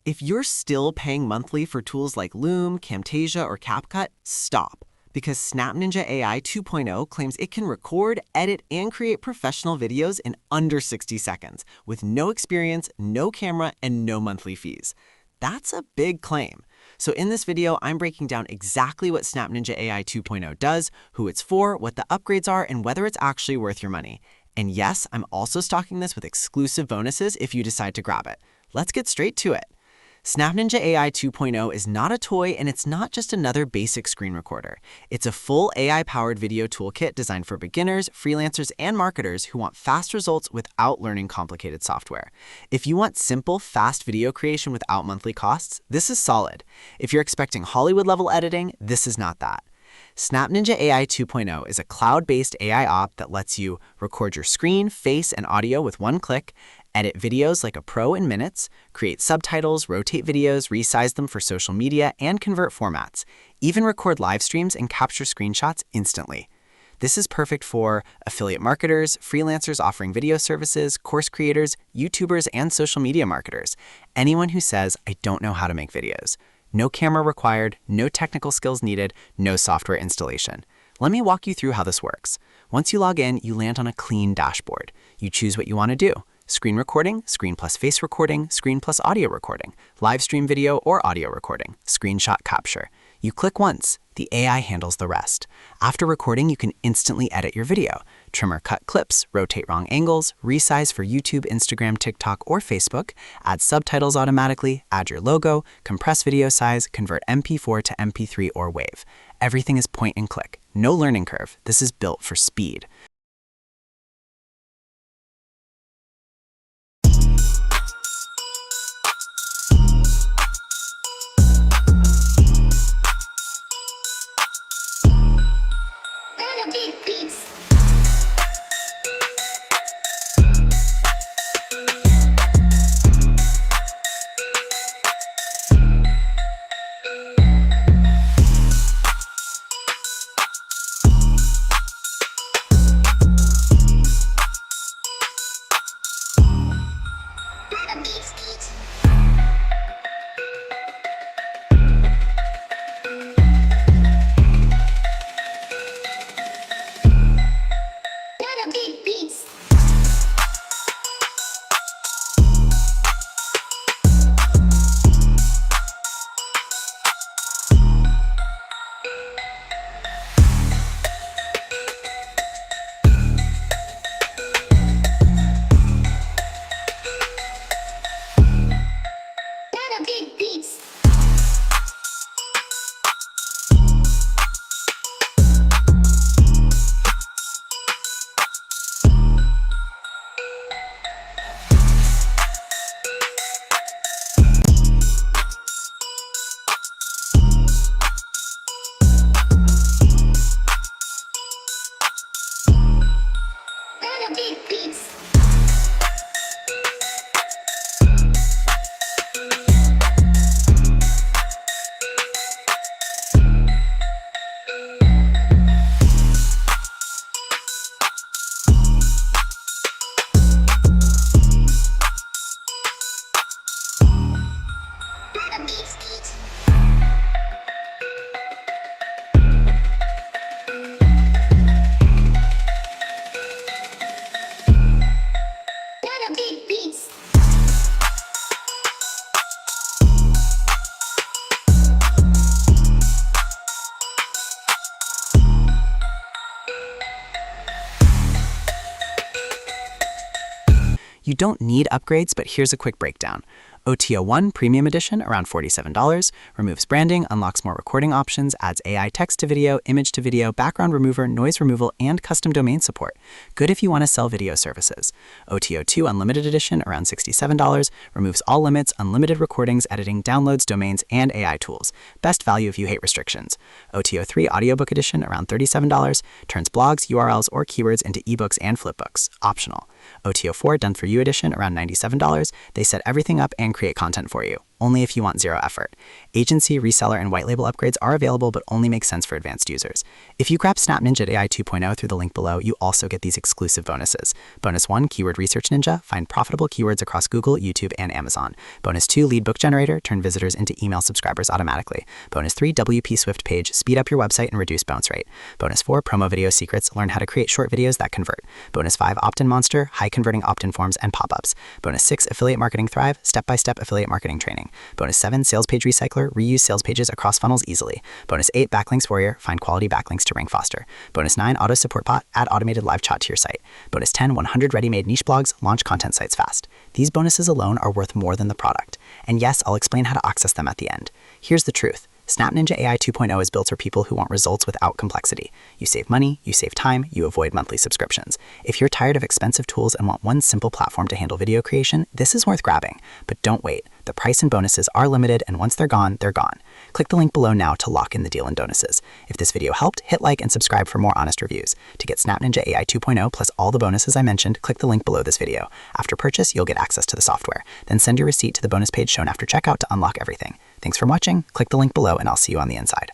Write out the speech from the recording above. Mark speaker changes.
Speaker 1: If you're still paying monthly for tools like Loom, Camtasia, or CapCut, stop. Because SnapNinja AI 2.0 claims it can record, edit, and create professional videos in under 60 seconds, with no experience, no camera, and no monthly fees. That's a big claim. So in this video, I'm breaking down exactly what SnapNinja AI 2.0 does, who it's for, what the upgrades are, and whether it's actually worth your money. And yes, I'm also stocking this with exclusive bonuses if you decide to grab it. Let's get straight to it. SnapNinja AI 2.0 is not a toy, and it's not just another basic screen recorder. It's a full AI-powered video toolkit designed for beginners, freelancers, and marketers who want fast results without learning complicated software. If you want simple, fast video creation without monthly costs, this is solid. If you're expecting Hollywood-level editing, this is not that. SnapNinja AI 2.0 is a cloud-based AI op that lets you record your screen, face, and audio with one click, edit videos like a pro in minutes, create subtitles, rotate videos, resize them for social media, and convert formats, even record live streams and capture screenshots instantly. This is perfect for affiliate marketers, freelancers offering video services, course creators, YouTubers, and social media marketers. Anyone who says, "I don't know how to make videos." No camera required, no technical skills needed, no software installation. Let me walk you through how this works. Once you log in, you land on a clean dashboard. You choose what you want to do. Screen recording, screen plus face recording, screen plus audio recording, live stream video or audio recording, screenshot capture. You click once, the AI handles the rest. After recording, you can instantly edit your video, trim or cut clips, rotate wrong angles, resize for YouTube, Instagram, TikTok, or Facebook, add subtitles automatically, add your logo, compress video size, convert MP4 to MP3 or WAV. Everything is point and click. No learning curve. This is built for speed. You don't need upgrades, but here's a quick breakdown. OTO1 Premium Edition, around $47, removes branding, unlocks more recording options, adds AI text to video, image to video, background remover, noise removal, and custom domain support. Good if you want to sell video services. OTO2 Unlimited Edition, around $67, removes all limits, unlimited recordings, editing, downloads, domains, and AI tools. Best value if you hate restrictions. OTO3 Audiobook Edition, around $37, turns blogs, URLs, or keywords into ebooks and flipbooks. Optional. OTO4 Done For You Edition, around $97. They set everything up and create content for you.
Speaker 2: only if you want zero effort. Agency, reseller, and white label upgrades are available but only make sense for advanced users. If you grab SnapNinja AI 2.0 through the link below, you also get these exclusive bonuses. Bonus 1, Keyword Research Ninja, find profitable keywords across Google, YouTube, and Amazon. Bonus 2, Lead Book Generator, turn visitors into email subscribers automatically. Bonus 3, WP Swift Page, speed up your website and reduce bounce rate. Bonus 4, Promo Video Secrets, learn how to create short videos that convert. Bonus 5, Opt-in Monster, high converting opt-in forms and pop-ups. Bonus 6, Affiliate Marketing Thrive, step-by-step affiliate marketing training. Bonus 7, Sales Page Recycler, reuse sales pages across funnels easily. Bonus 8, Backlinks Warrior, find quality backlinks to rank faster. Bonus 9, Auto Support Bot, add automated live chat to your site. Bonus 10, 100 ready-made niche blogs, launch content sites fast. These bonuses alone are worth more than the product. And yes, I'll explain how to access them at the end. Here's the truth. SnapNinja AI 2.0 is built for people who want results without complexity. You save money, you save time, you avoid monthly subscriptions. If you're tired of expensive tools and want one simple platform to handle video creation, this is worth grabbing. But don't wait. The price and bonuses are limited, and once they're gone, they're gone. Click the link below now to lock in the deal and bonuses. If this video helped, hit like and subscribe for more honest reviews. To get SnapNinja AI 2.0 plus all the bonuses I mentioned, click the link below this video. After purchase, you'll get access to the software. Then send your receipt to the bonus page shown after checkout to unlock everything. Thanks for watching. Click the link below and I'll see you on the inside.